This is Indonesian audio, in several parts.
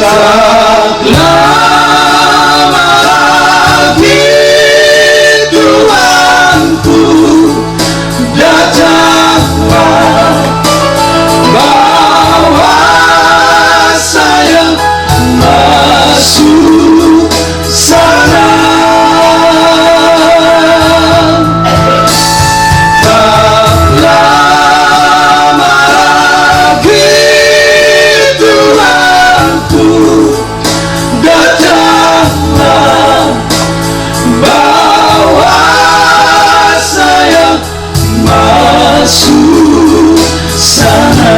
lama lagi Tuhanku, datanglah, bawa saya masuk sana. Tak lama lagi Tuhanku, datanglah, bawa saya masuk sana.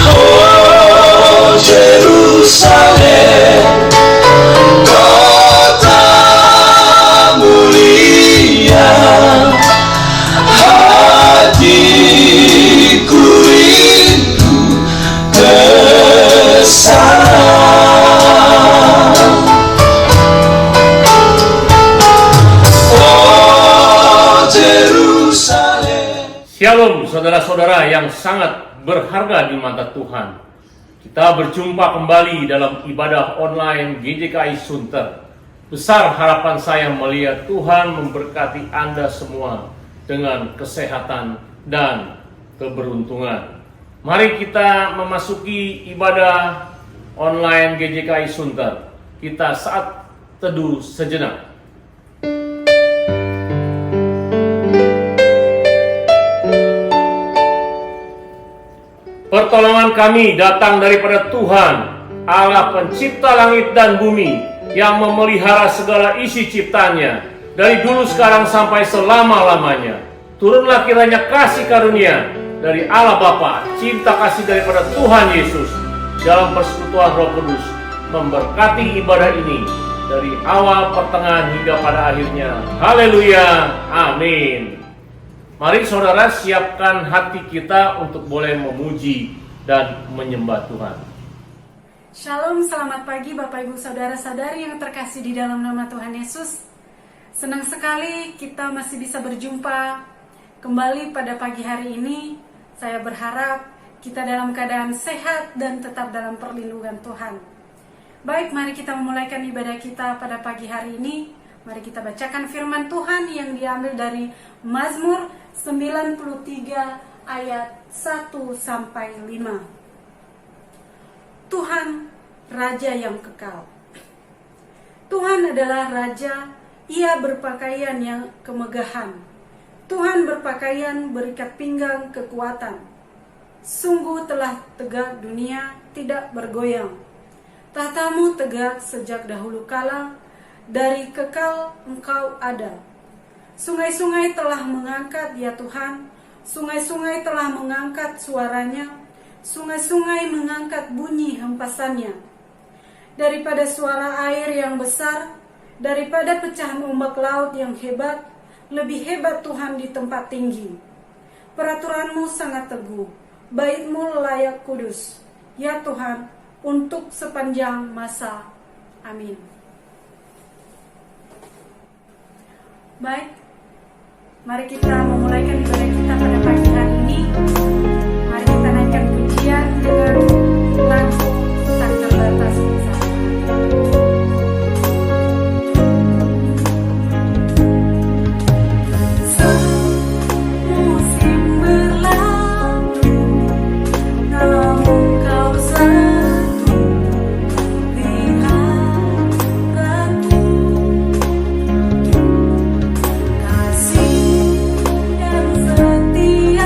Oh Yerusalem, kota mulia, hatiku rindu ke sana. Oh Yerusalem. Shalom saudara-saudara yang sangat berharga di mata Tuhan. Kita berjumpa kembali dalam ibadah online GJKI Sunter. Besar harapan saya melihat Tuhan memberkati Anda semua dengan kesehatan dan keberuntungan. Mari kita memasuki ibadah online GJKI Sunter. Kita saat teduh sejenak. Pertolongan kami datang daripada Tuhan, Allah pencipta langit dan bumi, yang memelihara segala isi ciptanya, dari dulu sekarang sampai selama-lamanya. Turunlah kiranya kasih karunia dari Allah Bapa, cinta kasih daripada Tuhan Yesus, dalam persekutuan Roh Kudus, memberkati ibadah ini dari awal, pertengahan, hingga pada akhirnya. Haleluya, amin. Mari saudara siapkan hati kita untuk boleh memuji dan menyembah Tuhan. Shalom, selamat pagi Bapak Ibu Saudara-saudari yang terkasih di dalam nama Tuhan Yesus. Senang sekali kita masih bisa berjumpa kembali pada pagi hari ini. Saya berharap kita dalam keadaan sehat dan tetap dalam perlindungan Tuhan. Baik, mari kita memulaikan ibadah kita pada pagi hari ini. Mari kita bacakan firman Tuhan yang diambil dari Mazmur 93 ayat 1-5. Tuhan, Raja yang kekal. Tuhan adalah Raja, Ia berpakaian yang kemegahan. Tuhan berpakaian berikat pinggang kekuatan. Sungguh telah tegak dunia, tidak bergoyang. Tahtamu tegak sejak dahulu kala, dari kekal Engkau ada. Sungai-sungai telah mengangkat, ya Tuhan, sungai-sungai telah mengangkat suaranya, sungai-sungai mengangkat bunyi hempasannya. Daripada suara air yang besar, daripada pecahan ombak laut yang hebat, lebih hebat Tuhan di tempat tinggi. Peraturanmu sangat teguh, bait-Mu layak kudus, ya Tuhan, untuk sepanjang masa. Amin. Baik, mari kita memulaikan ibadah kita pada pagi hari ini. Mari kita naikkan pujian dengan lagu Tak Terbatas Bersama. Semusim berlalu, namun Kau satu di hatiku. Kasih dan setia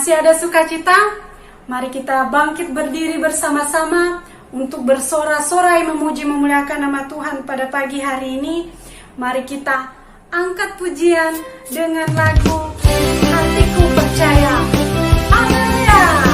Masih ada sukacita? Mari kita bangkit berdiri bersama-sama untuk bersorak-sorai memuji memuliakan nama Tuhan pada pagi hari ini. Mari kita angkat pujian dengan lagu Hatiku Percaya. Haleluya!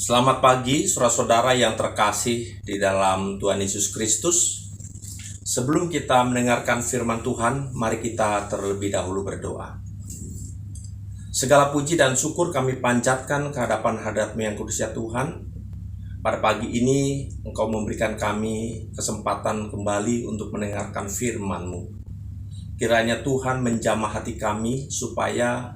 Selamat pagi saudara-saudara yang terkasih di dalam Tuhan Yesus Kristus. Sebelum kita mendengarkan firman Tuhan, mari kita terlebih dahulu berdoa. Segala puji dan syukur kami panjatkan ke hadapan hadrat-Mu yang kudus ya Tuhan. Pada pagi ini Engkau memberikan kami kesempatan kembali untuk mendengarkan firman-Mu. Kiranya Tuhan menjamah hati kami supaya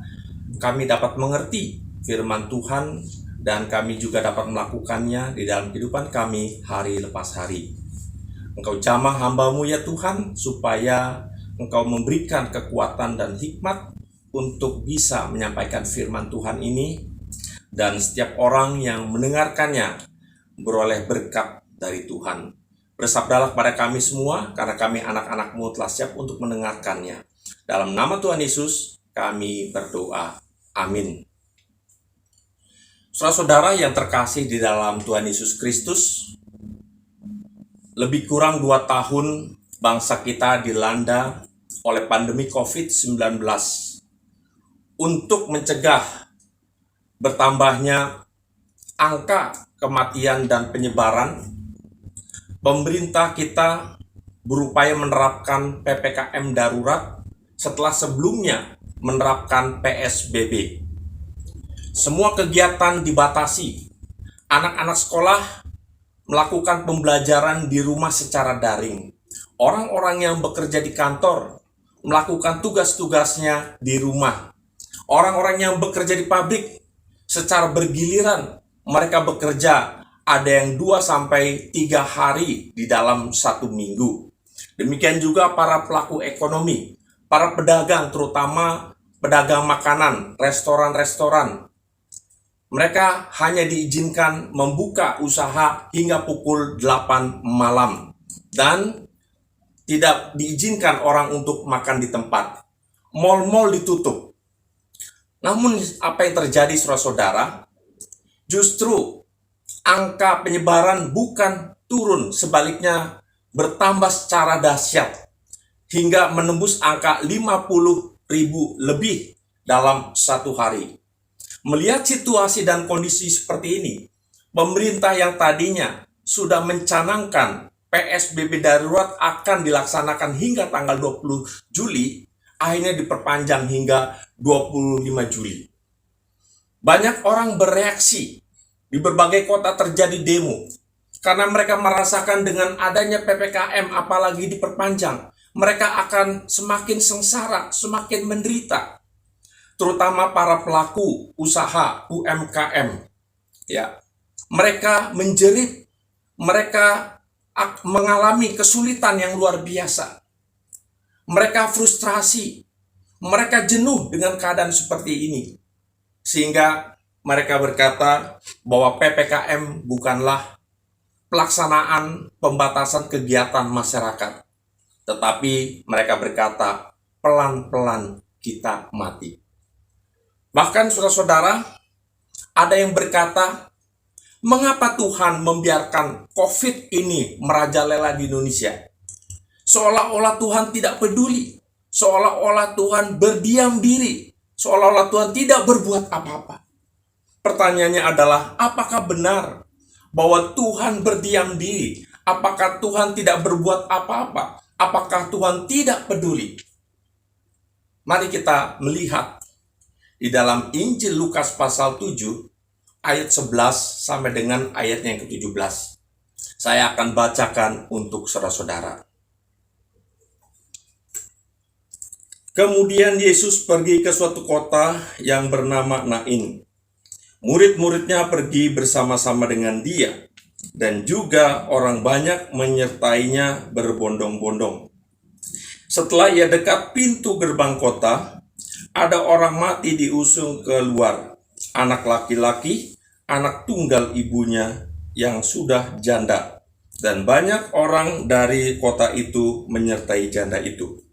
kami dapat mengerti firman Tuhan dan kami juga dapat melakukannya di dalam kehidupan kami hari lepas hari. Engkau jamah hamba-Mu ya Tuhan, supaya Engkau memberikan kekuatan dan hikmat untuk bisa menyampaikan firman Tuhan ini, dan setiap orang yang mendengarkannya beroleh berkat dari Tuhan. Bersabdalah kepada kami semua, karena kami anak-anak-Mu telah siap untuk mendengarkannya. Dalam nama Tuhan Yesus kami berdoa. Amin. Saudara-saudara yang terkasih di dalam Tuhan Yesus Kristus, lebih kurang 2 tahun bangsa kita dilanda oleh pandemi COVID-19. Untuk mencegah bertambahnya angka kematian dan penyebaran, pemerintah kita berupaya menerapkan PPKM darurat setelah sebelumnya menerapkan PSBB. Semua kegiatan dibatasi. Anak-anak sekolah melakukan pembelajaran di rumah secara daring. Orang-orang yang bekerja di kantor melakukan tugas-tugasnya di rumah. Orang-orang yang bekerja di pabrik secara bergiliran, mereka bekerja ada yang 2-3 hari di dalam 1 minggu. Demikian juga para pelaku ekonomi, para pedagang, terutama pedagang makanan, restoran-restoran. Mereka hanya diizinkan membuka usaha hingga pukul 8 malam. Dan tidak diizinkan orang untuk makan di tempat. Mal-mal ditutup. Namun apa yang terjadi saudara-saudara? Justru angka penyebaran bukan turun, sebaliknya bertambah secara dahsyat hingga menembus angka 50.000 lebih dalam 1 hari. Melihat situasi dan kondisi seperti ini, pemerintah yang tadinya sudah mencanangkan PSBB darurat akan dilaksanakan hingga tanggal 20 Juli, akhirnya diperpanjang hingga 25 Juli. Banyak orang bereaksi, di berbagai kota terjadi demo, karena mereka merasakan dengan adanya PPKM apalagi diperpanjang, mereka akan semakin sengsara, semakin menderita. Terutama para pelaku usaha UMKM. Ya, mereka menjerit, mereka mengalami kesulitan yang luar biasa. Mereka frustrasi, mereka jenuh dengan keadaan seperti ini. Sehingga mereka berkata bahwa PPKM bukanlah pelaksanaan pembatasan kegiatan masyarakat. Tetapi mereka berkata, pelan-pelan kita mati. Bahkan saudara-saudara, ada yang berkata, mengapa Tuhan membiarkan COVID ini merajalela di Indonesia? Seolah-olah Tuhan tidak peduli, seolah-olah Tuhan berdiam diri, seolah-olah Tuhan tidak berbuat apa-apa. Pertanyaannya adalah, apakah benar bahwa Tuhan berdiam diri? Apakah Tuhan tidak berbuat apa-apa? Apakah Tuhan tidak peduli? Mari kita melihat di dalam Injil Lukas pasal 7, ayat 11 sampai dengan ayatnya yang ke-17. Saya akan bacakan untuk saudara-saudara. Kemudian Yesus pergi ke suatu kota yang bernama Nain. Murid-muridnya pergi bersama-sama dengan dia, dan juga orang banyak menyertainya berbondong-bondong. Setelah ia dekat pintu gerbang kota, ada orang mati diusung keluar, anak laki-laki, anak tunggal ibunya yang sudah janda, dan banyak orang dari kota itu menyertai janda itu.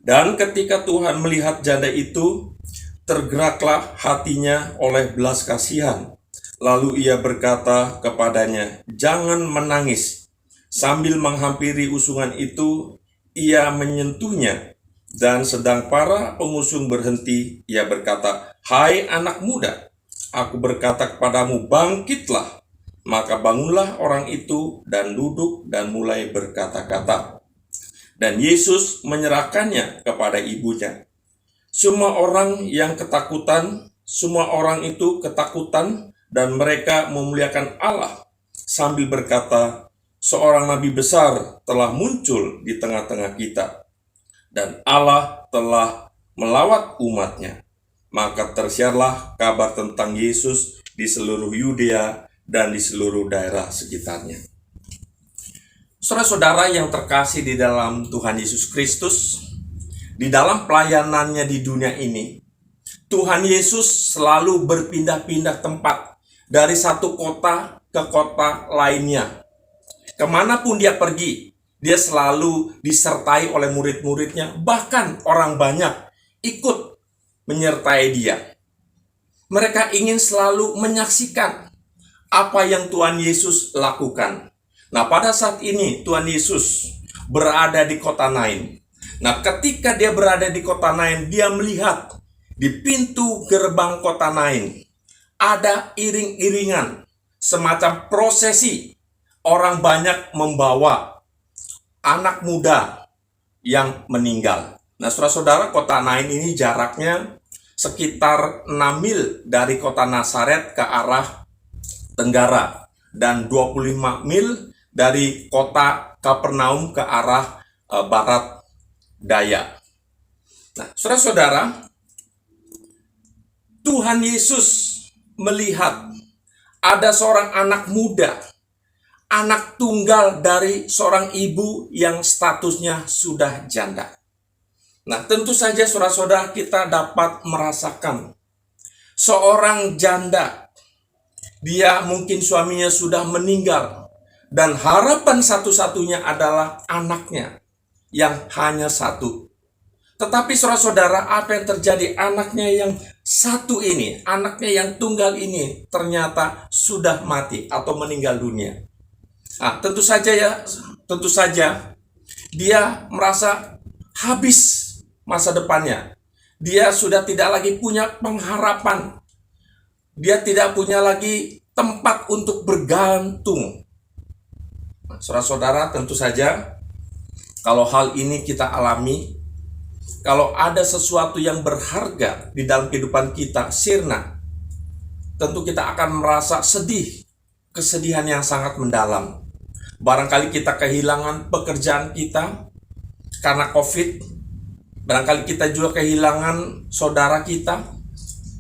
Dan ketika Tuhan melihat janda itu, tergeraklah hatinya oleh belas kasihan. Lalu ia berkata kepadanya, "Jangan menangis." Sambil menghampiri usungan itu, ia menyentuhnya. Dan sedang para pengusung berhenti, ia berkata, "Hai anak muda, aku berkata kepadamu, bangkitlah." Maka bangunlah orang itu dan duduk dan mulai berkata-kata. Dan Yesus menyerahkannya kepada ibunya. Semua orang itu ketakutan dan mereka memuliakan Allah sambil berkata, "Seorang nabi besar telah muncul di tengah-tengah kita, dan Allah telah melawat umatnya." maka tersiarlah kabar tentang Yesus di seluruh Yudea dan di seluruh daerah sekitarnya. Saudara-saudara yang terkasih di dalam Tuhan Yesus Kristus, di dalam pelayanannya di dunia ini, Tuhan Yesus selalu berpindah-pindah tempat dari satu kota ke kota lainnya. Kemanapun dia pergi, dia selalu disertai oleh murid-muridnya, bahkan orang banyak ikut menyertai dia. Mereka ingin selalu menyaksikan apa yang Tuhan Yesus lakukan. Nah, pada saat ini Tuhan Yesus berada di kota Nain. Nah, ketika dia berada di kota Nain, dia melihat di pintu gerbang kota Nain ada iring-iringan, semacam prosesi. Orang banyak membawa anak muda yang meninggal. Nah, saudara-saudara, kota Nain ini jaraknya sekitar 6 mil dari kota Nazaret ke arah tenggara dan 25 mil dari kota Kapernaum ke arah barat daya. Nah, saudara-saudara, Tuhan Yesus melihat ada seorang anak muda, anak tunggal dari seorang ibu yang statusnya sudah janda. Nah, tentu saja saudara-saudara, kita dapat merasakan seorang janda. Dia mungkin suaminya sudah meninggal dan harapan satu-satunya adalah anaknya yang hanya satu. Tetapi saudara-saudara, apa yang terjadi? Anaknya yang satu ini, anaknya yang tunggal ini ternyata sudah mati atau meninggal dunia. Nah, tentu saja dia merasa habis masa depannya. Dia sudah tidak lagi punya pengharapan. Dia tidak punya lagi tempat untuk bergantung. Saudara-saudara, tentu saja kalau hal ini kita alami, kalau ada sesuatu yang berharga di dalam kehidupan kita sirna, tentu kita akan merasa sedih, kesedihan yang sangat mendalam. Barangkali kita kehilangan pekerjaan kita karena COVID. Barangkali kita juga kehilangan saudara kita,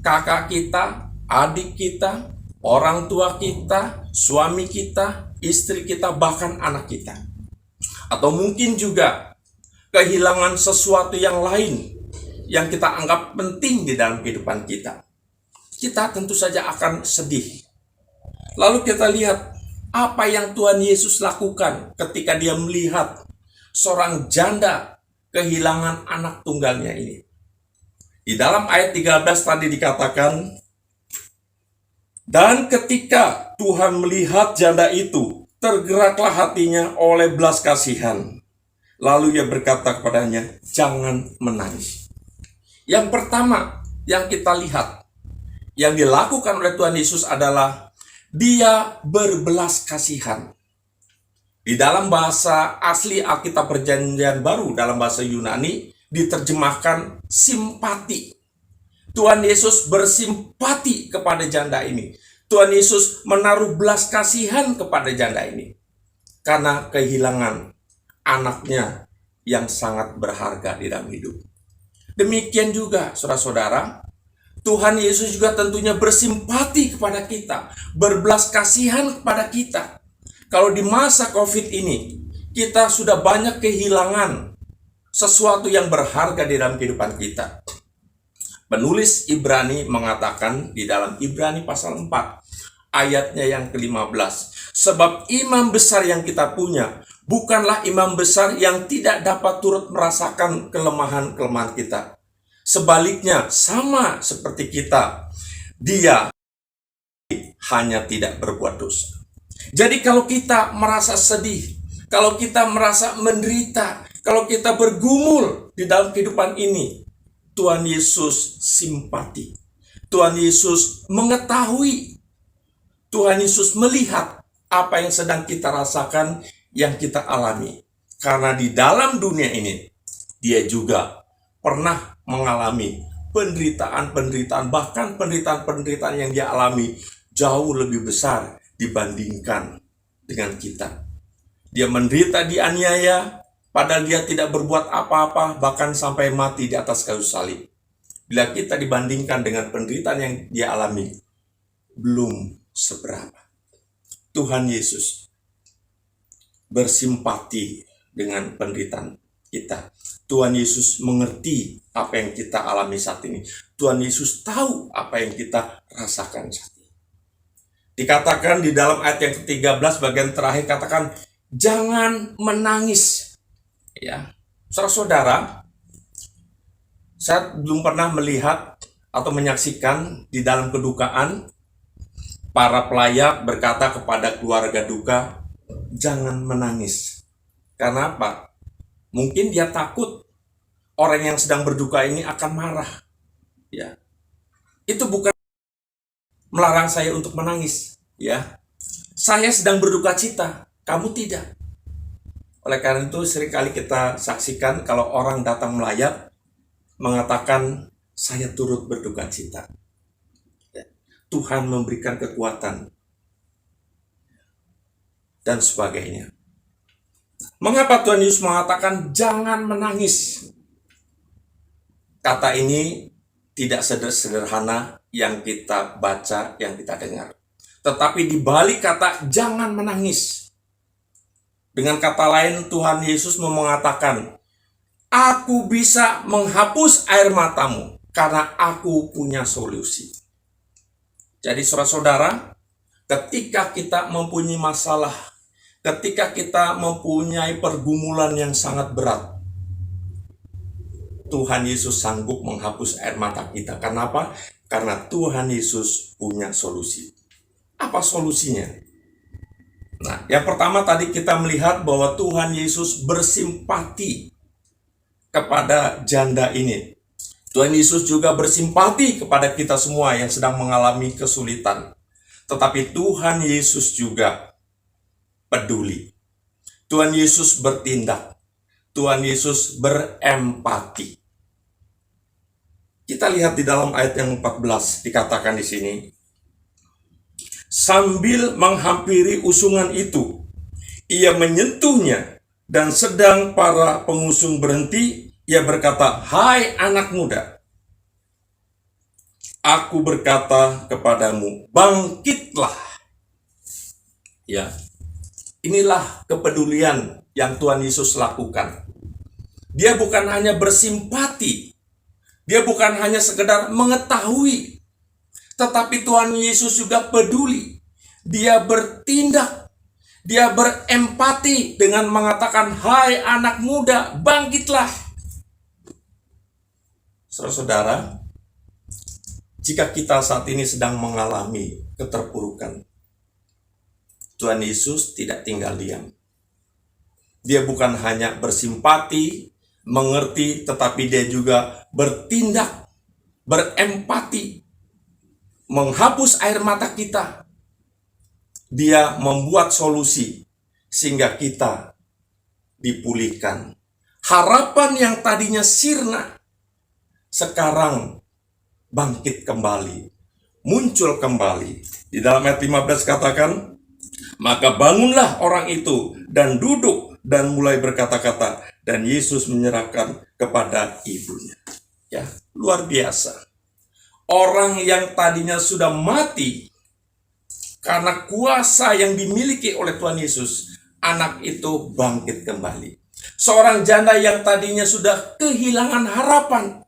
kakak kita, adik kita, orang tua kita, suami kita, istri kita, bahkan anak kita. Atau mungkin juga kehilangan sesuatu yang lain yang kita anggap penting di dalam kehidupan kita. Kita tentu saja akan sedih. Lalu kita lihat apa yang Tuhan Yesus lakukan ketika dia melihat seorang janda kehilangan anak tunggalnya ini. Di dalam ayat 13 tadi dikatakan, dan ketika Tuhan melihat janda itu, tergeraklah hatinya oleh belas kasihan. Lalu ia berkata kepadanya, jangan menangis. Yang pertama yang kita lihat, yang dilakukan oleh Tuhan Yesus adalah dia berbelas kasihan. Di dalam bahasa asli Alkitab Perjanjian Baru, dalam bahasa Yunani, diterjemahkan simpati. Tuhan Yesus bersimpati kepada janda ini. Tuhan Yesus menaruh belas kasihan kepada janda ini. Karena kehilangan anaknya yang sangat berharga di dalam hidup. Demikian juga, saudara-saudara, Tuhan Yesus juga tentunya bersimpati kepada kita, berbelas kasihan kepada kita. Kalau di masa COVID ini, kita sudah banyak kehilangan sesuatu yang berharga di dalam kehidupan kita. Penulis Ibrani mengatakan di dalam Ibrani pasal 4, ayatnya yang ke-15. Sebab imam besar yang kita punya, bukanlah imam besar yang tidak dapat turut merasakan kelemahan-kelemahan kita. Sebaliknya, sama seperti kita, dia hanya tidak berbuat dosa. Jadi kalau kita merasa sedih, kalau kita merasa menderita, kalau kita bergumul di dalam kehidupan ini, Tuhan Yesus simpati. Tuhan Yesus mengetahui. Tuhan Yesus melihat apa yang sedang kita rasakan, yang kita alami. Karena di dalam dunia ini, dia juga pernah mengalami penderitaan-penderitaan, bahkan penderitaan-penderitaan yang dia alami jauh lebih besar dibandingkan dengan kita. Dia menderita dianiaya, padahal dia tidak berbuat apa-apa, bahkan sampai mati di atas kayu salib. bila kita dibandingkan dengan penderitaan yang dia alami, belum seberapa. Tuhan Yesus bersimpati dengan penderitaan kita. Tuhan Yesus mengerti apa yang kita alami saat ini. Tuhan Yesus tahu apa yang kita rasakan saat ini. Dikatakan di dalam ayat yang ke-13 bagian terakhir, katakan jangan menangis. Ya, saudara-saudara, saya belum pernah melihat atau menyaksikan di dalam kedukaan para pelayat berkata kepada keluarga duka, jangan menangis. Karena apa? Mungkin dia takut orang yang sedang berduka ini akan marah. Ya, itu bukan melarang saya untuk menangis. Ya, saya sedang berduka cita, kamu tidak. Oleh karena itu seringkali kita saksikan kalau orang datang melayat mengatakan saya turut berduka cita. Ya, Tuhan memberikan kekuatan dan sebagainya. Mengapa Tuhan Yesus mengatakan jangan menangis? Kata ini tidak sederhana yang kita baca, yang kita dengar. Tetapi di balik kata jangan menangis, dengan kata lain Tuhan Yesus mau mengatakan, aku bisa menghapus air matamu karena aku punya solusi. Jadi saudara-saudara, ketika kita mempunyai masalah, ketika kita mempunyai pergumulan yang sangat berat, Tuhan Yesus sanggup menghapus air mata kita. Kenapa? Karena Tuhan Yesus punya solusi. Apa solusinya? Nah, yang pertama tadi kita melihat bahwa Tuhan Yesus bersimpati kepada janda ini. Tuhan Yesus juga bersimpati kepada kita semua yang sedang mengalami kesulitan. Tetapi Tuhan Yesus juga peduli. Tuhan Yesus bertindak. Tuhan Yesus berempati. Kita lihat di dalam ayat yang 14 dikatakan di sini. Sambil menghampiri usungan itu, ia menyentuhnya dan sedang para pengusung berhenti, ia berkata, "Hai anak muda, aku berkata kepadamu, bangkitlah." Ya, inilah kepedulian yang Tuhan Yesus lakukan. Dia bukan hanya bersimpati, dia bukan hanya sekedar mengetahui, tetapi Tuhan Yesus juga peduli. Dia bertindak, dia berempati dengan mengatakan, "Hai anak muda, bangkitlah." Saudara-saudara, jika kita saat ini sedang mengalami keterpurukan, Tuhan Yesus tidak tinggal diam. Dia bukan hanya bersimpati, mengerti, tetapi dia juga bertindak, berempati, menghapus air mata kita. Dia membuat solusi sehingga kita dipulihkan. Harapan yang tadinya sirna sekarang bangkit kembali, muncul kembali. Di dalam ayat 15 katakan, maka bangunlah orang itu dan duduk dan mulai berkata-kata, dan Yesus menyerahkan kepada ibunya. Ya, luar biasa. Orang yang tadinya sudah mati karena kuasa yang dimiliki oleh Tuhan Yesus, anak itu bangkit kembali. Seorang janda yang tadinya sudah kehilangan harapan,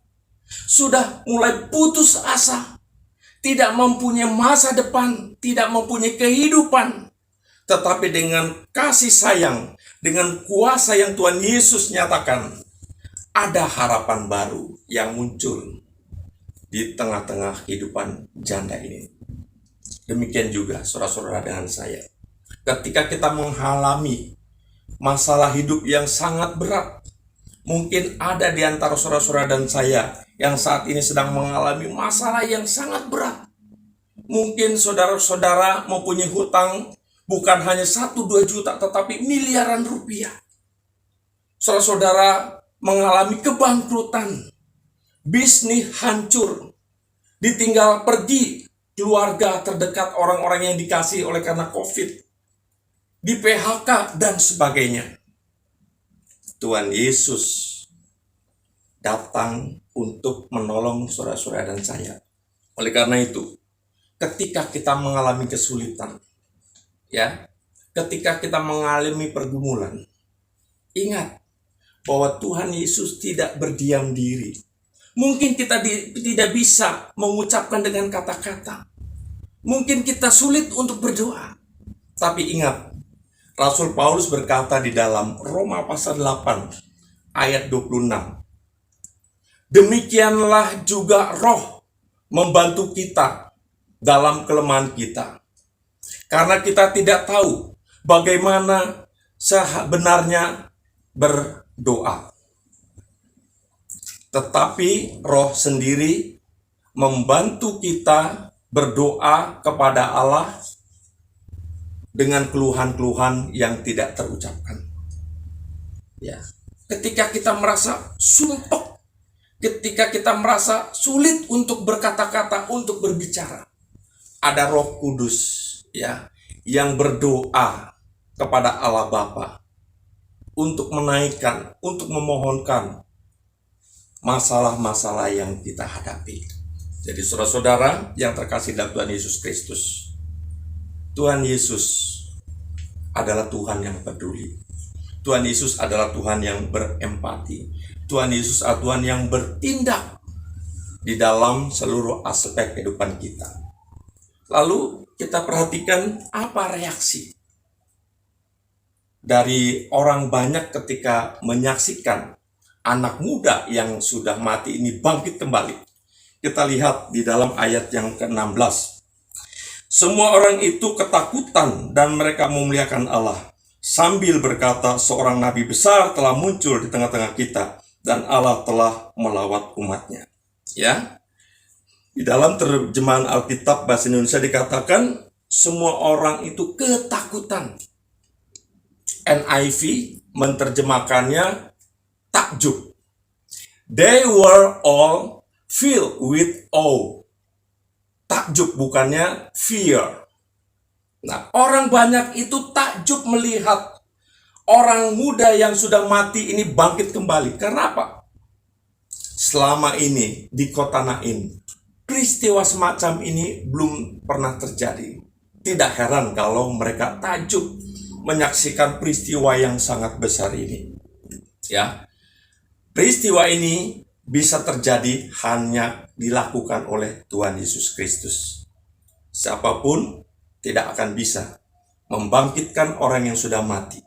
sudah mulai putus asa, tidak mempunyai masa depan, tidak mempunyai kehidupan, tetapi dengan kasih sayang, dengan kuasa yang Tuhan Yesus nyatakan, ada harapan baru yang muncul di tengah-tengah kehidupan janda ini. Demikian juga saudara-saudara dengan saya. Ketika kita mengalami masalah hidup yang sangat berat, mungkin ada di antara saudara-saudara dan saya yang saat ini sedang mengalami masalah yang sangat berat. Mungkin saudara-saudara mempunyai hutang bukan hanya 1-2 juta, tetapi miliaran rupiah. Saudara-saudara mengalami kebangkrutan, bisnis hancur, ditinggal pergi keluarga terdekat, orang-orang yang dikasih oleh karena COVID, di PHK dan sebagainya. Tuhan Yesus datang untuk menolong saudara-saudara dan saya. Oleh karena itu, ketika kita mengalami kesulitan, ya, ketika kita mengalami pergumulan, ingat bahwa Tuhan Yesus tidak berdiam diri. Mungkin kita tidak bisa mengucapkan dengan kata-kata. Mungkin kita sulit untuk berdoa. Tapi ingat, Rasul Paulus berkata di dalam Roma pasal 8 ayat 26. Demikianlah juga Roh membantu kita dalam kelemahan kita. Karena kita tidak tahu bagaimana sebenarnya berdoa. Tetapi Roh sendiri membantu kita berdoa kepada Allah dengan keluhan-keluhan yang tidak terucapkan. Ya, ketika kita merasa sumpek, ketika kita merasa sulit untuk berkata-kata, untuk berbicara, ada Roh Kudus, ya, yang berdoa kepada Allah Bapa untuk menaikkan, untuk memohonkan masalah-masalah yang kita hadapi. Jadi saudara-saudara yang terkasih dalam Tuhan Yesus Kristus, Tuhan Yesus adalah Tuhan yang peduli. Tuhan Yesus adalah Tuhan yang berempati. Tuhan Yesus adalah Tuhan yang bertindak di dalam seluruh aspek kehidupan kita. Lalu kita perhatikan apa reaksi dari orang banyak ketika menyaksikan anak muda yang sudah mati ini bangkit kembali. Kita lihat di dalam ayat yang ke-16. Semua orang itu ketakutan dan mereka memuliakan Allah. Sambil berkata, seorang nabi besar telah muncul di tengah-tengah kita dan Allah telah melawat umatnya. Ya, di dalam terjemahan Alkitab bahasa Indonesia dikatakan semua orang itu ketakutan. NIV menerjemahkannya takjub. They were all filled with awe. Takjub bukannya fear. Nah, orang banyak itu takjub melihat orang muda yang sudah mati ini bangkit kembali. Karena apa? Selama ini di kota Nain, peristiwa semacam ini belum pernah terjadi. Tidak heran kalau mereka takjub menyaksikan peristiwa yang sangat besar ini. Ya, peristiwa ini bisa terjadi hanya dilakukan oleh Tuhan Yesus Kristus. Siapapun tidak akan bisa membangkitkan orang yang sudah mati.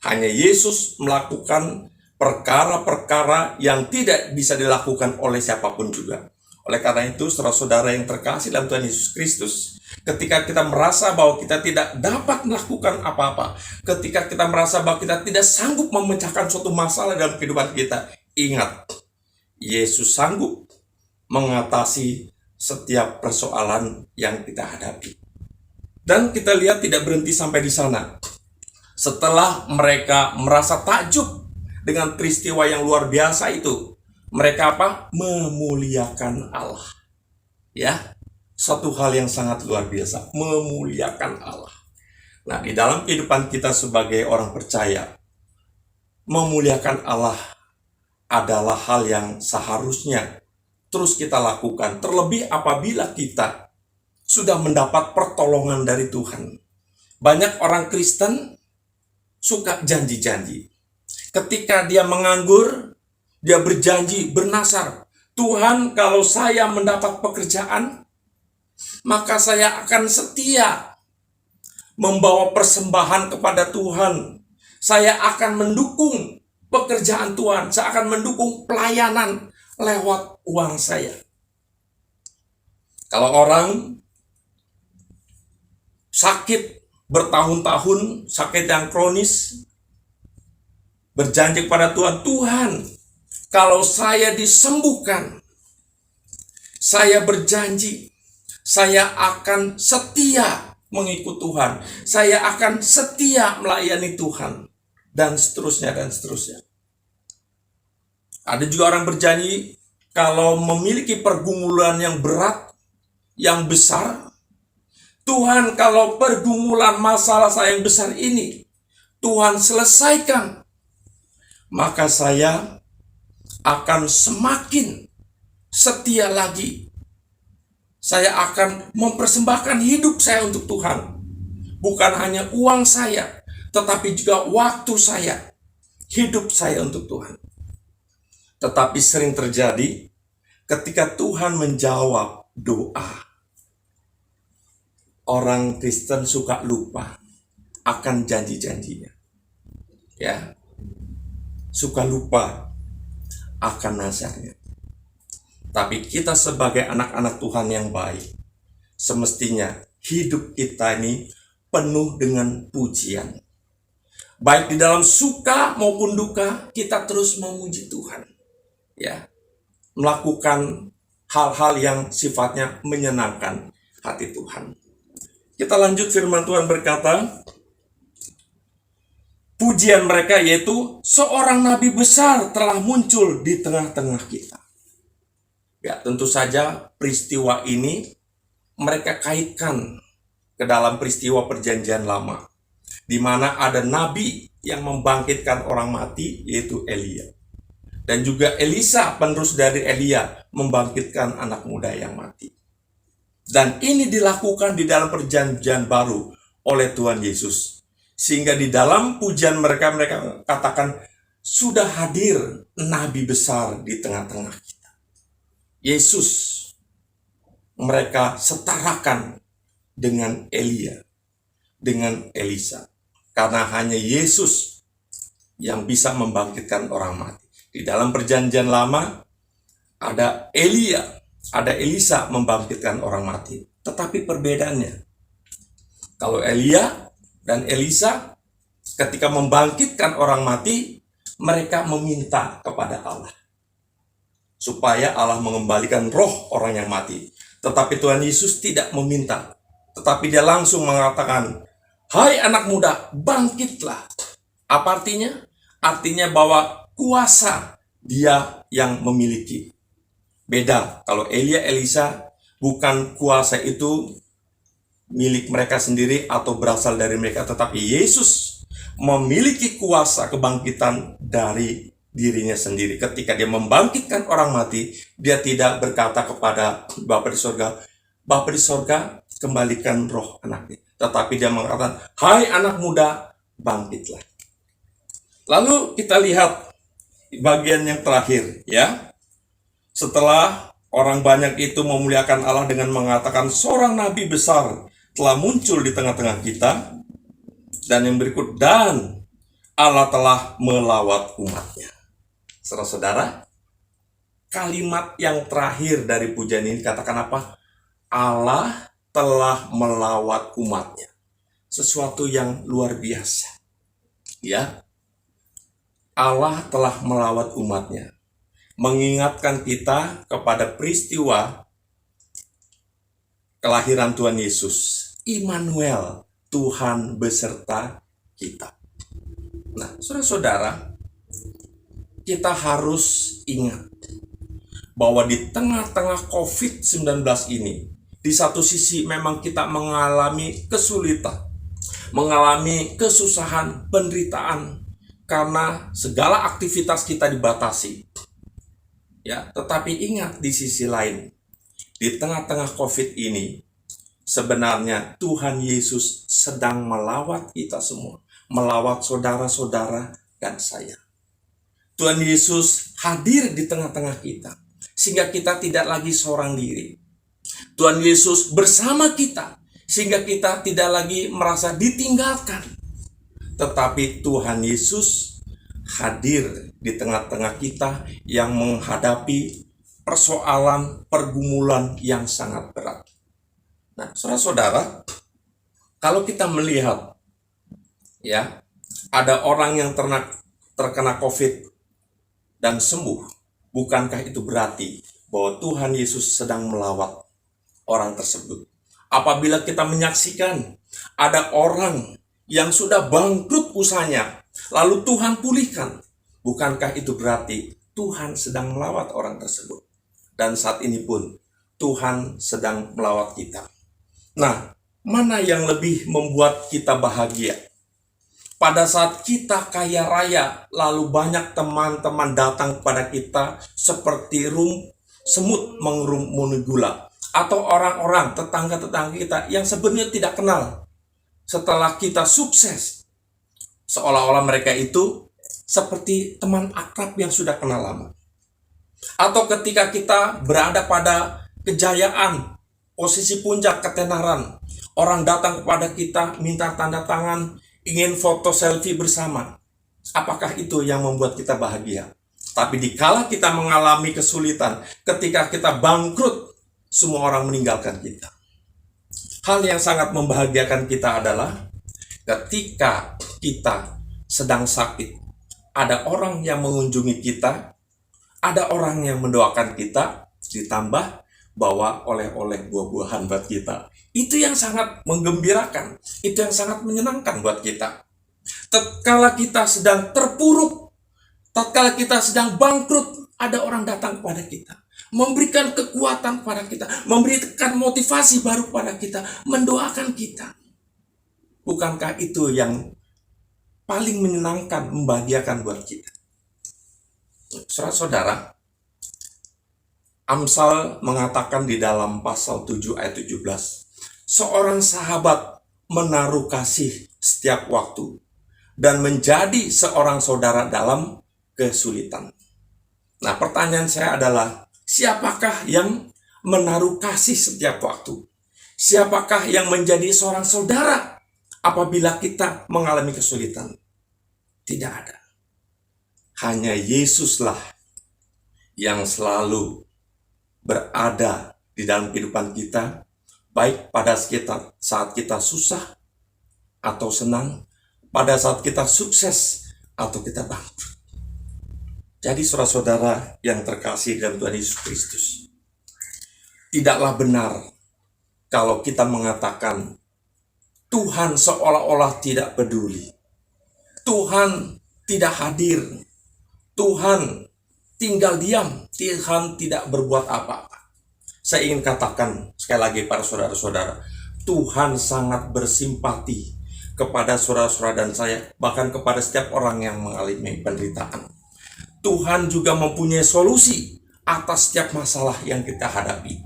Hanya Yesus melakukan perkara-perkara yang tidak bisa dilakukan oleh siapapun juga. Oleh karena itu, saudara-saudara yang terkasih dalam Tuhan Yesus Kristus, ketika kita merasa bahwa kita tidak dapat melakukan apa-apa, ketika kita merasa bahwa kita tidak sanggup memecahkan suatu masalah dalam kehidupan kita, ingat, Yesus sanggup mengatasi setiap persoalan yang kita hadapi. Dan kita lihat tidak berhenti sampai di sana. Setelah mereka merasa takjub dengan peristiwa yang luar biasa itu, mereka apa? Memuliakan Allah. Ya, satu hal yang sangat luar biasa, memuliakan Allah. Nah, di dalam kehidupan kita sebagai orang percaya, memuliakan Allah adalah hal yang seharusnya terus kita lakukan, terlebih apabila kita sudah mendapat pertolongan dari Tuhan. Banyak orang Kristen suka janji-janji. Ketika dia menganggur, dia berjanji, bernasar, Tuhan, kalau saya mendapat pekerjaan, maka saya akan setia membawa persembahan kepada Tuhan. Saya akan mendukung pekerjaan Tuhan, saya akan mendukung pelayanan lewat uang saya. Kalau orang sakit bertahun-tahun, sakit yang kronis, berjanji kepada Tuhan, Tuhan, kalau saya disembuhkan, saya berjanji, saya akan setia mengikut Tuhan, saya akan setia melayani Tuhan. Dan seterusnya, dan seterusnya. Ada juga orang berjanji, kalau memiliki pergumulan yang berat, yang besar, Tuhan, kalau pergumulan masalah saya yang besar ini, Tuhan selesaikan, maka saya akan semakin setia lagi. Saya akan mempersembahkan hidup saya untuk Tuhan. Bukan hanya uang saya, tetapi juga waktu saya, hidup saya untuk Tuhan. Tetapi sering terjadi ketika Tuhan menjawab doa, orang Kristen suka lupa akan janji-janjinya. Ya, suka lupa akan nazarnya. Tapi kita sebagai anak-anak Tuhan yang baik, semestinya hidup kita ini penuh dengan pujian. Baik di dalam suka maupun duka, kita terus memuji Tuhan. Ya, melakukan hal-hal yang sifatnya menyenangkan hati Tuhan. Kita lanjut, firman Tuhan berkata, pujian mereka yaitu seorang nabi besar telah muncul di tengah-tengah kita. Ya, tentu saja peristiwa ini mereka kaitkan ke dalam peristiwa perjanjian lama, di mana ada nabi yang membangkitkan orang mati, yaitu Elia. Dan juga Elisa, penerus dari Elia, membangkitkan anak muda yang mati. Dan ini dilakukan di dalam perjanjian baru oleh Tuhan Yesus. Sehingga di dalam pujian mereka katakan, sudah hadir nabi besar di tengah-tengah kita. Yesus mereka setarakan dengan Elia, dengan Elisa. Karena hanya Yesus yang bisa membangkitkan orang mati. Di dalam perjanjian lama, ada Elia, ada Elisa membangkitkan orang mati. Tetapi perbedaannya, kalau Elia dan Elisa ketika membangkitkan orang mati, mereka meminta kepada Allah supaya Allah mengembalikan roh orang yang mati. Tetapi Tuhan Yesus tidak meminta, tetapi dia langsung mengatakan, hai anak muda, bangkitlah. Apa artinya? Artinya bahwa kuasa dia yang memiliki. Beda, kalau Elia, Elisa, bukan kuasa itu milik mereka sendiri atau berasal dari mereka, tetapi Yesus memiliki kuasa kebangkitan dari dirinya sendiri. Ketika dia membangkitkan orang mati, dia tidak berkata kepada Bapa di sorga, Bapa di sorga, kembalikan roh anaknya. Tetapi dia mengatakan, hai anak muda, bangkitlah. Lalu kita lihat bagian yang terakhir, ya. Setelah orang banyak itu memuliakan Allah dengan mengatakan seorang nabi besar telah muncul di tengah-tengah kita, dan yang berikut, dan Allah telah melawat umatnya. Saudara-saudara, kalimat yang terakhir dari pujian ini katakan apa? Allah telah melawat umatnya. Sesuatu yang luar biasa. Ya, Allah telah melawat umatnya. Mengingatkan kita kepada peristiwa kelahiran Tuhan Yesus. Immanuel, Tuhan beserta kita. Nah, saudara-saudara, kita harus ingat bahwa di tengah-tengah COVID-19 ini, di satu sisi memang kita mengalami kesulitan, mengalami kesusahan, penderitaan, karena segala aktivitas kita dibatasi. Ya, tetapi ingat di sisi lain, di tengah-tengah COVID ini, sebenarnya Tuhan Yesus sedang melawat kita semua, melawat saudara-saudara dan saya. Tuhan Yesus hadir di tengah-tengah kita, sehingga kita tidak lagi seorang diri. Tuhan Yesus bersama kita, sehingga kita tidak lagi merasa ditinggalkan. Tetapi Tuhan Yesus hadir di tengah-tengah kita yang menghadapi persoalan, pergumulan yang sangat berat. Nah, saudara-saudara, kalau kita melihat, ya, ada orang yang terkena COVID dan sembuh, bukankah itu berarti bahwa Tuhan Yesus sedang melawat orang tersebut? Apabila kita menyaksikan ada orang yang sudah bangkrut usahanya, lalu Tuhan pulihkan, bukankah itu berarti Tuhan sedang melawat orang tersebut? Dan saat ini pun Tuhan sedang melawat kita. Nah, mana yang lebih membuat kita bahagia? Pada saat kita kaya raya, lalu banyak teman-teman datang kepada kita seperti semut mengerumuni gula, atau orang-orang tetangga-tetangga kita yang sebenarnya tidak kenal. Setelah kita sukses, seolah-olah mereka itu seperti teman akrab yang sudah kenal lama. Atau ketika kita berada pada kejayaan, posisi puncak ketenaran, orang datang kepada kita minta tanda tangan, ingin foto selfie bersama. Apakah itu yang membuat kita bahagia? Tapi dikala kita mengalami kesulitan, ketika kita bangkrut, semua orang meninggalkan kita. Hal yang sangat membahagiakan kita adalah ketika kita sedang sakit, ada orang yang mengunjungi kita, ada orang yang mendoakan kita, ditambah bawa oleh-oleh buah-buahan buat kita. Itu yang sangat menggembirakan, itu yang sangat menyenangkan buat kita. Tatkala kita sedang terpuruk, tatkala kita sedang bangkrut, ada orang datang kepada kita, memberikan kekuatan kepada kita, memberikan motivasi baru kepada kita, mendoakan kita. Bukankah itu yang paling menyenangkan, membahagiakan buat kita? Saudara-saudara, Amsal mengatakan di dalam pasal 7 ayat 17, seorang sahabat menaruh kasih setiap waktu dan menjadi seorang saudara dalam kesulitan. Nah, pertanyaan saya adalah, siapakah yang menaruh kasih setiap waktu? Siapakah yang menjadi seorang saudara apabila kita mengalami kesulitan? Tidak ada. Hanya Yesuslah yang selalu berada di dalam kehidupan kita, baik pada saat kita susah atau senang, pada saat kita sukses atau kita bangkrut. Jadi saudara-saudara yang terkasih dalam Tuhan Yesus Kristus, tidaklah benar kalau kita mengatakan Tuhan seolah-olah tidak peduli, Tuhan tidak hadir, Tuhan tinggal diam, Tuhan tidak berbuat apa-apa. Saya ingin katakan sekali lagi para saudara-saudara, Tuhan sangat bersimpati kepada saudara-saudara dan saya, bahkan kepada setiap orang yang mengalami penderitaan. Tuhan juga mempunyai solusi atas setiap masalah yang kita hadapi.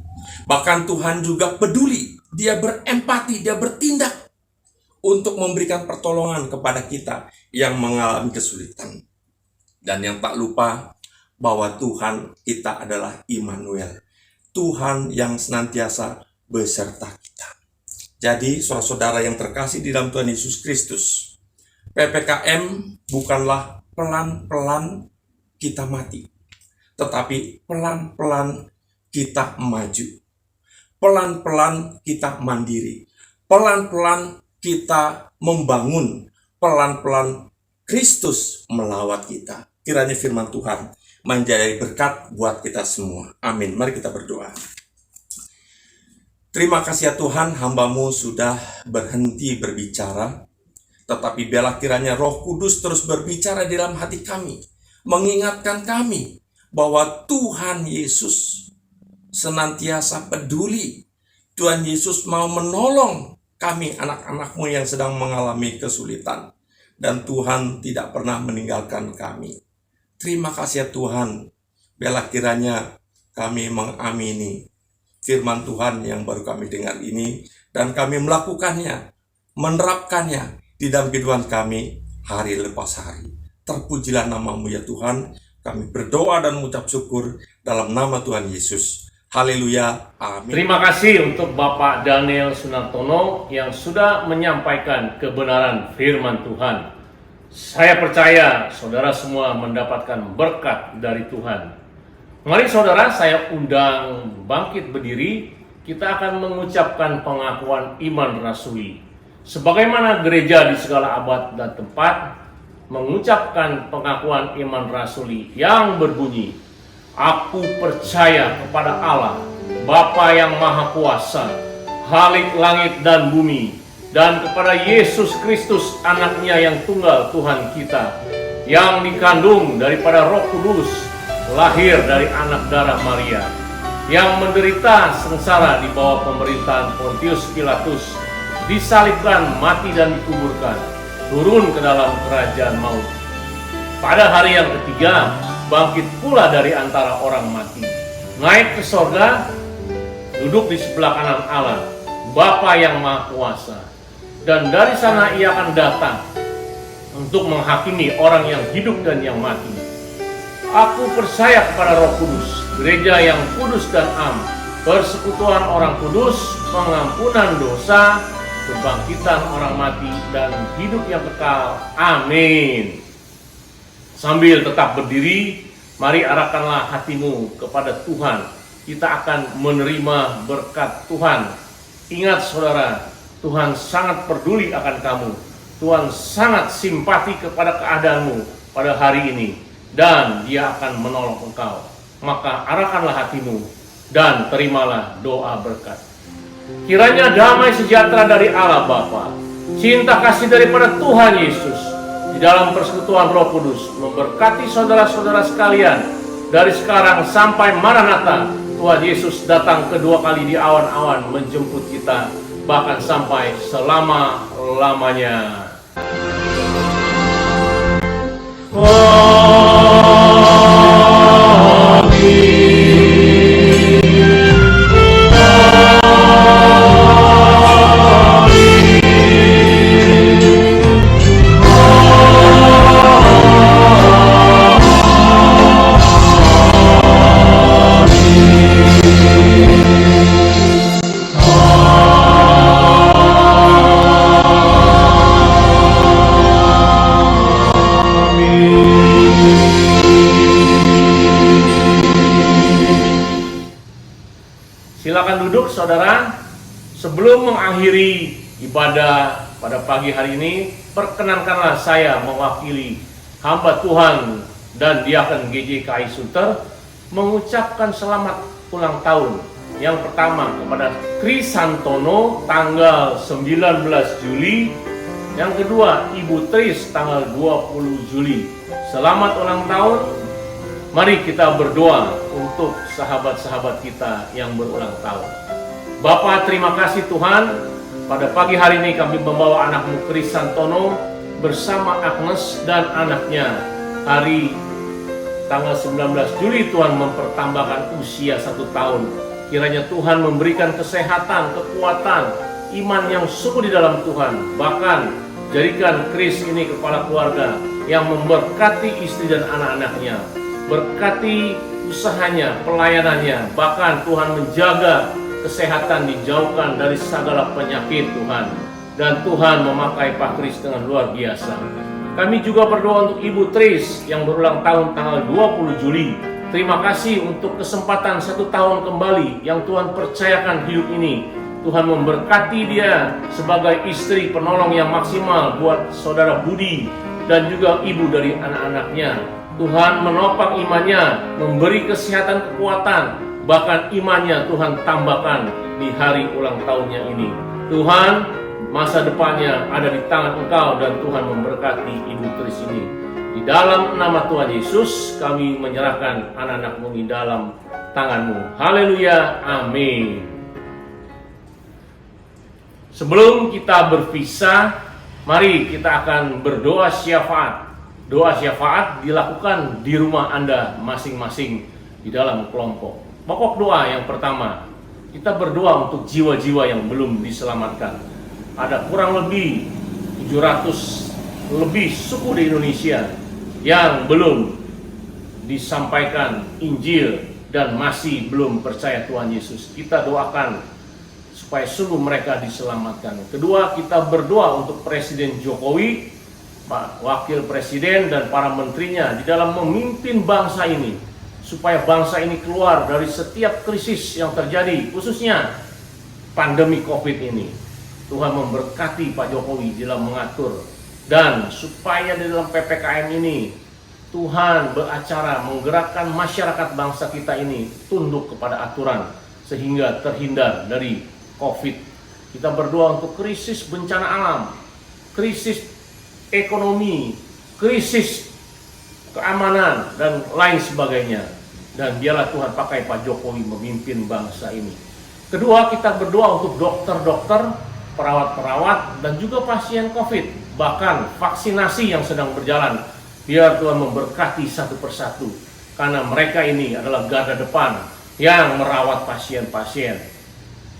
Bahkan Tuhan juga peduli, Dia berempati, Dia bertindak untuk memberikan pertolongan kepada kita yang mengalami kesulitan. Dan yang tak lupa bahwa Tuhan kita adalah Immanuel, Tuhan yang senantiasa beserta kita. Jadi saudara-saudara yang terkasih di dalam Tuhan Yesus Kristus, PPKM bukanlah pelan-pelan kita mati, tetapi pelan-pelan kita maju, pelan-pelan kita mandiri, pelan-pelan kita membangun, pelan-pelan Kristus melawat kita. Kiranya firman Tuhan menjadi berkat buat kita semua. Amin. Mari kita berdoa. Terima kasih ya Tuhan, hamba-Mu sudah berhenti berbicara, tetapi biarlah kiranya Roh Kudus terus berbicara di dalam hati kami, mengingatkan kami bahwa Tuhan Yesus senantiasa peduli. Tuhan Yesus mau menolong kami anak-anak-Mu yang sedang mengalami kesulitan. Dan Tuhan tidak pernah meninggalkan kami. Terima kasih ya Tuhan. Biarlah kiranya kami mengamini firman Tuhan yang baru kami dengar ini, dan kami melakukannya, menerapkannya di dalam kehidupan kami hari lepas hari. Terpujilah nama-Mu ya Tuhan. Kami berdoa dan mengucap syukur dalam nama Tuhan Yesus. Haleluya. Amin. Terima kasih untuk Bapak Daniel Sunartono yang sudah menyampaikan kebenaran firman Tuhan. Saya percaya saudara semua mendapatkan berkat dari Tuhan. Mari saudara, saya undang bangkit berdiri. Kita akan mengucapkan pengakuan iman rasuli. Sebagaimana gereja di segala abad dan tempat mengucapkan pengakuan iman rasuli yang berbunyi, aku percaya kepada Allah, Bapa yang Maha Kuasa, Khalik langit dan bumi, dan kepada Yesus Kristus, anaknya yang tunggal Tuhan kita, yang dikandung daripada Roh Kudus, lahir dari anak darah Maria, yang menderita sengsara di bawah pemerintahan Pontius Pilatus, disalibkan, mati dan dikuburkan, turun ke dalam kerajaan maut. Pada hari yang ketiga, bangkit pula dari antara orang mati, naik ke sorga, duduk di sebelah kanan Allah, Bapa yang Maha Kuasa. Dan dari sana ia akan datang untuk menghakimi orang yang hidup dan yang mati. Aku percaya kepada Roh Kudus, gereja yang kudus dan am, persekutuan orang kudus, pengampunan dosa, kebangkitan orang mati, dan hidup yang kekal. Amin. Sambil tetap berdiri, mari arahkanlah hatimu kepada Tuhan. Kita akan menerima berkat Tuhan. Ingat saudara, Tuhan sangat peduli akan kamu. Tuhan sangat simpati kepada keadaanmu pada hari ini. Dan Dia akan menolong engkau. Maka arahkanlah hatimu dan terimalah doa berkat. Kiranya damai sejahtera dari Allah Bapa, cinta kasih daripada Tuhan Yesus, di dalam persekutuan Roh Kudus memberkati saudara-saudara sekalian dari sekarang sampai Maranatha. Tuhan Yesus datang kedua kali di awan-awan menjemput kita, bahkan sampai selama-lamanya. Silakan duduk saudara. Sebelum mengakhiri ibadah pada pagi hari ini, perkenankanlah saya mewakili hamba Tuhan dan Diakon GJKI Suter mengucapkan selamat ulang tahun. Yang pertama kepada Kris Santono tanggal 19 Juli. Yang kedua Ibu Tris tanggal 20 Juli. Selamat ulang tahun. Mari kita berdoa untuk sahabat-sahabat kita yang berulang tahun. Bapa, terima kasih Tuhan. Pada pagi hari ini kami membawa anakmu Kris Santono bersama Agnes dan anaknya. Hari tanggal 19 Juli Tuhan mempertambahkan usia 1 tahun. Kiranya Tuhan memberikan kesehatan, kekuatan, iman yang sungguh di dalam Tuhan. Bahkan jadikan Kris ini kepala keluarga yang memberkati istri dan anak-anaknya. Berkati usahanya, pelayanannya, bahkan Tuhan menjaga kesehatan, dijauhkan dari segala penyakit Tuhan. Dan Tuhan memakai Pak Kris dengan luar biasa. Kami juga berdoa untuk Ibu Tris yang berulang tahun tanggal 20 Juli. Terima kasih untuk kesempatan 1 tahun kembali yang Tuhan percayakan hidup ini. Tuhan memberkati dia sebagai istri penolong yang maksimal buat saudara Budi dan juga ibu dari anak-anaknya. Tuhan menopang imannya, memberi kesehatan, kekuatan, bahkan imannya Tuhan tambahkan di hari ulang tahunnya ini. Tuhan, masa depannya ada di tangan Engkau dan Tuhan memberkati Ibu Tris ini. Di dalam nama Tuhan Yesus, kami menyerahkan anak-anak-Mu di dalam tangan-Mu. Haleluya, amin. Sebelum kita berpisah, mari kita akan berdoa syafaat. Doa syafaat dilakukan di rumah Anda masing-masing di dalam kelompok. Pokok doa yang pertama, kita berdoa untuk jiwa-jiwa yang belum diselamatkan. Ada kurang lebih 700 lebih suku di Indonesia yang belum disampaikan Injil dan masih belum percaya Tuhan Yesus. Kita doakan supaya sungguh mereka diselamatkan. Kedua, kita berdoa untuk Presiden Jokowi, Pak Wakil Presiden dan para menterinya di dalam memimpin bangsa ini, supaya bangsa ini keluar dari setiap krisis yang terjadi, khususnya pandemi COVID ini. Tuhan memberkati Pak Jokowi dalam mengatur, dan supaya di dalam PPKM ini Tuhan beracara menggerakkan masyarakat bangsa kita ini tunduk kepada aturan sehingga terhindar dari COVID. Kita berdoa untuk krisis bencana alam, krisis ekonomi, krisis keamanan, dan lain sebagainya. Dan biarlah Tuhan pakai Pak Jokowi memimpin bangsa ini. Kedua, kita berdoa untuk dokter-dokter, perawat-perawat, dan juga pasien COVID. Bahkan vaksinasi yang sedang berjalan. Biar Tuhan memberkati satu persatu. Karena mereka ini adalah garda depan yang merawat pasien-pasien.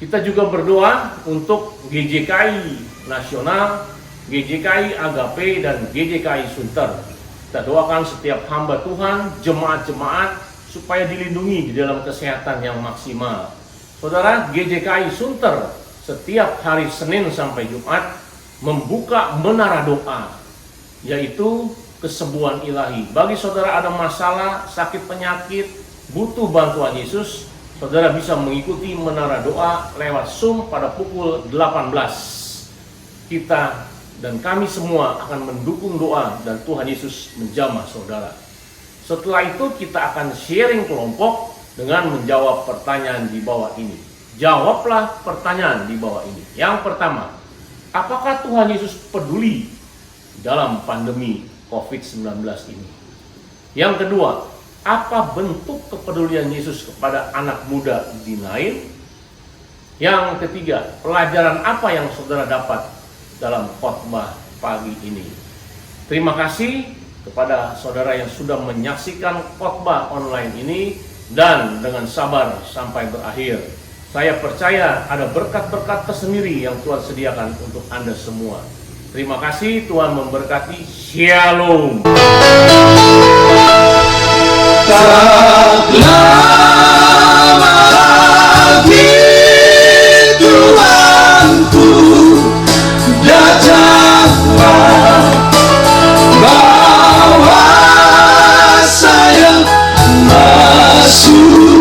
Kita juga berdoa untuk GJKI Nasional, GJKI Agape, dan GJKI Sunter. Kita doakan setiap hamba Tuhan, jemaat-jemaat, supaya dilindungi di dalam kesehatan yang maksimal. Saudara, GJKI Sunter setiap hari Senin sampai Jumat membuka menara doa, yaitu kesembuhan ilahi. Bagi saudara ada masalah, sakit penyakit, butuh bantuan Yesus, saudara bisa mengikuti menara doa lewat Zoom pada pukul 18. Kita dan kami semua akan mendukung doa dan Tuhan Yesus menjamah saudara. Setelah itu kita akan sharing kelompok dengan menjawab pertanyaan di bawah ini. Jawablah pertanyaan di bawah ini. Yang pertama, apakah Tuhan Yesus peduli dalam pandemi COVID-19 ini? Yang kedua, apa bentuk kepedulian Yesus kepada anak muda di Nain? Yang ketiga, pelajaran apa yang saudara dapat dalam khotbah pagi ini? Terima kasih kepada saudara yang sudah menyaksikan khotbah online ini dan dengan sabar sampai berakhir. Saya percaya ada berkat-berkat tersendiri yang Tuhan sediakan untuk Anda semua. Terima kasih, Tuhan memberkati. Shalom. Tak lama lagi Tuhanku datanglah, bawa saya masuk